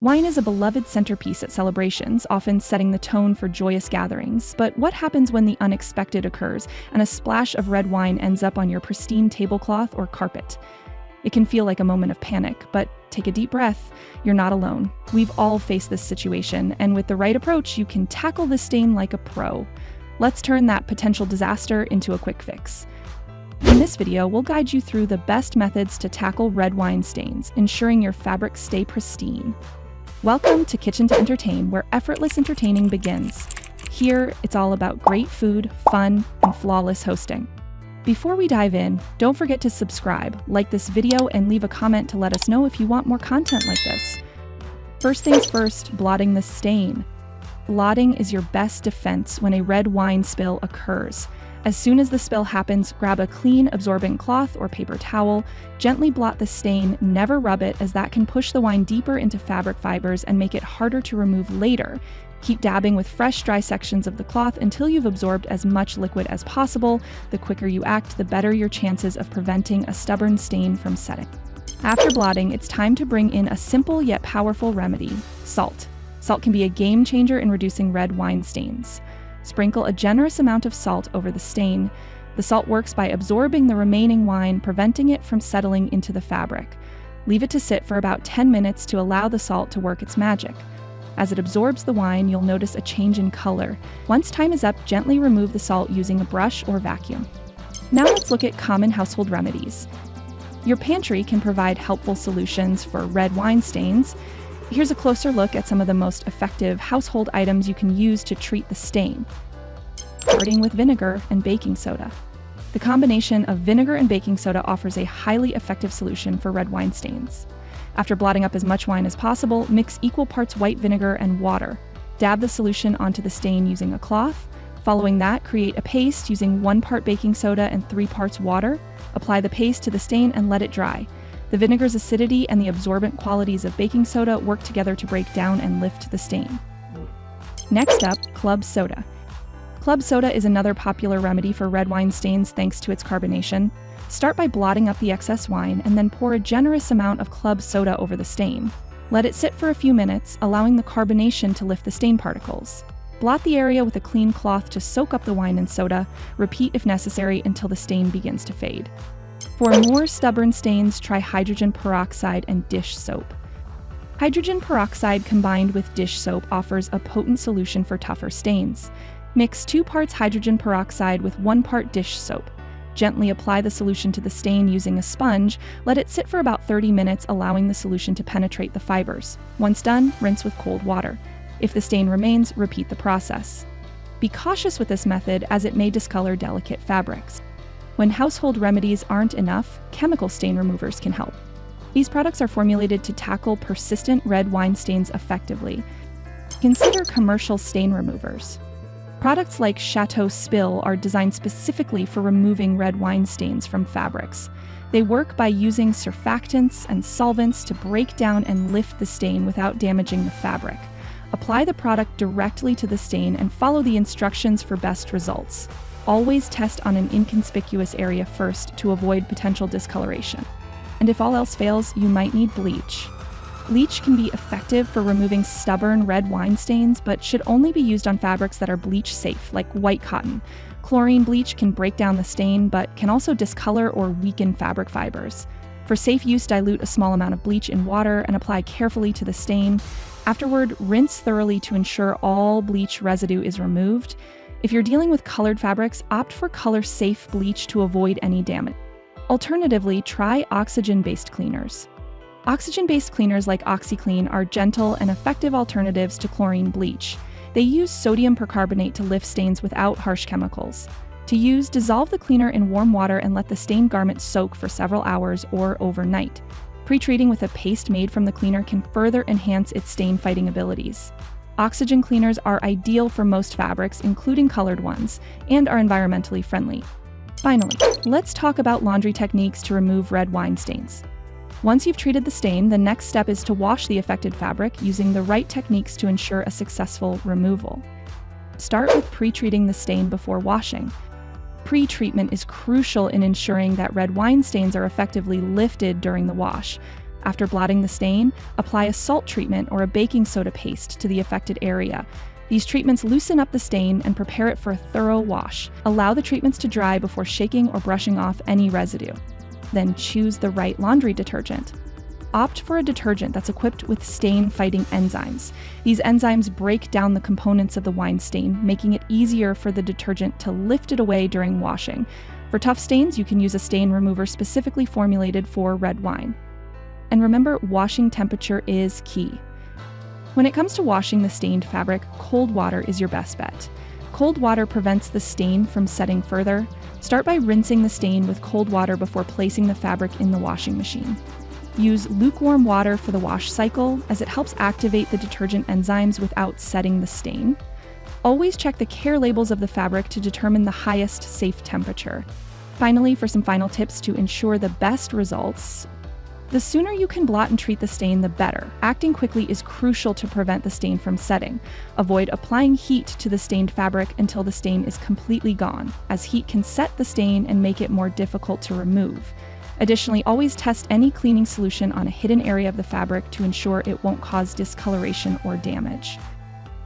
Wine is a beloved centerpiece at celebrations, often setting the tone for joyous gatherings. But what happens when the unexpected occurs and a splash of red wine ends up on your pristine tablecloth or carpet? It can feel like a moment of panic, but take a deep breath. You're not alone. We've all faced this situation, and with the right approach, you can tackle the stain like a pro. Let's turn that potential disaster into a quick fix. In this video, we'll guide you through the best methods to tackle red wine stains, ensuring your fabrics stay pristine. Welcome to Kitchen to Entertain, where effortless entertaining begins. Here, it's all about great food, fun, and flawless hosting. Before we dive in, don't forget to subscribe, like this video, and leave a comment to let us know if you want more content like this. First things first, blotting the stain. Blotting is your best defense when a red wine spill occurs. As soon as the spill happens, grab a clean, absorbent cloth or paper towel, gently blot the stain, never rub it, as that can push the wine deeper into fabric fibers and make it harder to remove later. Keep dabbing with fresh, dry sections of the cloth until you've absorbed as much liquid as possible. The quicker you act, the better your chances of preventing a stubborn stain from setting. After blotting, it's time to bring in a simple yet powerful remedy: salt. Salt can be a game changer in reducing red wine stains. Sprinkle a generous amount of salt over the stain. The salt works by absorbing the remaining wine, preventing it from settling into the fabric. Leave it to sit for about 10 minutes to allow the salt to work its magic. As it absorbs the wine, you'll notice a change in color. Once time is up, gently remove the salt using a brush or vacuum. Now let's look at common household remedies. Your pantry can provide helpful solutions for red wine stains. Here's a closer look at some of the most effective household items you can use to treat the stain. Starting with vinegar and baking soda. The combination of vinegar and baking soda offers a highly effective solution for red wine stains. After blotting up as much wine as possible, mix equal parts white vinegar and water. Dab the solution onto the stain using a cloth. Following that, create a paste using 1 part baking soda and 3 parts water. Apply the paste to the stain and let it dry. The vinegar's acidity and the absorbent qualities of baking soda work together to break down and lift the stain. Next up, club soda. Club soda is another popular remedy for red wine stains thanks to its carbonation. Start by blotting up the excess wine and then pour a generous amount of club soda over the stain. Let it sit for a few minutes, allowing the carbonation to lift the stain particles. Blot the area with a clean cloth to soak up the wine and soda. Repeat if necessary until the stain begins to fade. For more stubborn stains, try hydrogen peroxide and dish soap. Hydrogen peroxide combined with dish soap offers a potent solution for tougher stains. Mix 2 parts hydrogen peroxide with 1 part dish soap. Gently apply the solution to the stain using a sponge. Let it sit for about 30 minutes, allowing the solution to penetrate the fibers. Once done, rinse with cold water. If the stain remains, repeat the process. Be cautious with this method, as it may discolor delicate fabrics. When household remedies aren't enough, chemical stain removers can help. These products are formulated to tackle persistent red wine stains effectively. Consider commercial stain removers. Products like Chateau Spill are designed specifically for removing red wine stains from fabrics. They work by using surfactants and solvents to break down and lift the stain without damaging the fabric. Apply the product directly to the stain and follow the instructions for best results. Always test on an inconspicuous area first to avoid potential discoloration. And if all else fails, you might need bleach. Bleach can be effective for removing stubborn red wine stains, but should only be used on fabrics that are bleach safe, like white cotton. Chlorine bleach can break down the stain, but can also discolor or weaken fabric fibers. For safe use, dilute a small amount of bleach in water and apply carefully to the stain. Afterward, rinse thoroughly to ensure all bleach residue is removed. If you're dealing with colored fabrics, opt for color-safe bleach to avoid any damage. Alternatively, try oxygen-based cleaners. Oxygen-based cleaners like OxiClean are gentle and effective alternatives to chlorine bleach. They use sodium percarbonate to lift stains without harsh chemicals. To use, dissolve the cleaner in warm water and let the stained garment soak for several hours or overnight. Pre-treating with a paste made from the cleaner can further enhance its stain-fighting abilities. Oxygen cleaners are ideal for most fabrics, including colored ones, and are environmentally friendly. Finally, let's talk about laundry techniques to remove red wine stains. Once you've treated the stain, the next step is to wash the affected fabric using the right techniques to ensure a successful removal. Start with pre-treating the stain before washing. Pre-treatment is crucial in ensuring that red wine stains are effectively lifted during the wash. After blotting the stain, apply a salt treatment or a baking soda paste to the affected area. These treatments loosen up the stain and prepare it for a thorough wash. Allow the treatments to dry before shaking or brushing off any residue. Then choose the right laundry detergent. Opt for a detergent that's equipped with stain-fighting enzymes. These enzymes break down the components of the wine stain, making it easier for the detergent to lift it away during washing. For tough stains, you can use a stain remover specifically formulated for red wine. And remember, washing temperature is key. When it comes to washing the stained fabric, cold water is your best bet. Cold water prevents the stain from setting further. Start by rinsing the stain with cold water before placing the fabric in the washing machine. Use lukewarm water for the wash cycle, as it helps activate the detergent enzymes without setting the stain. Always check the care labels of the fabric to determine the highest safe temperature. Finally, for some final tips to ensure the best results, the sooner you can blot and treat the stain, the better. Acting quickly is crucial to prevent the stain from setting. Avoid applying heat to the stained fabric until the stain is completely gone, as heat can set the stain and make it more difficult to remove. Additionally, always test any cleaning solution on a hidden area of the fabric to ensure it won't cause discoloration or damage.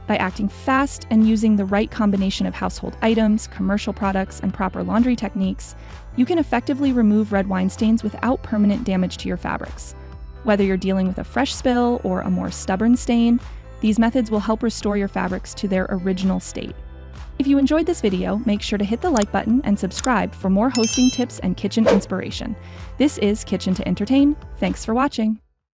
By acting fast and using the right combination of household items, commercial products, and proper laundry techniques, you can effectively remove red wine stains without permanent damage to your fabrics. Whether you're dealing with a fresh spill or a more stubborn stain, these methods will help restore your fabrics to their original state. If you enjoyed this video, make sure to hit the like button and subscribe for more hosting tips and kitchen inspiration. This is Kitchen to Entertain. Thanks for watching.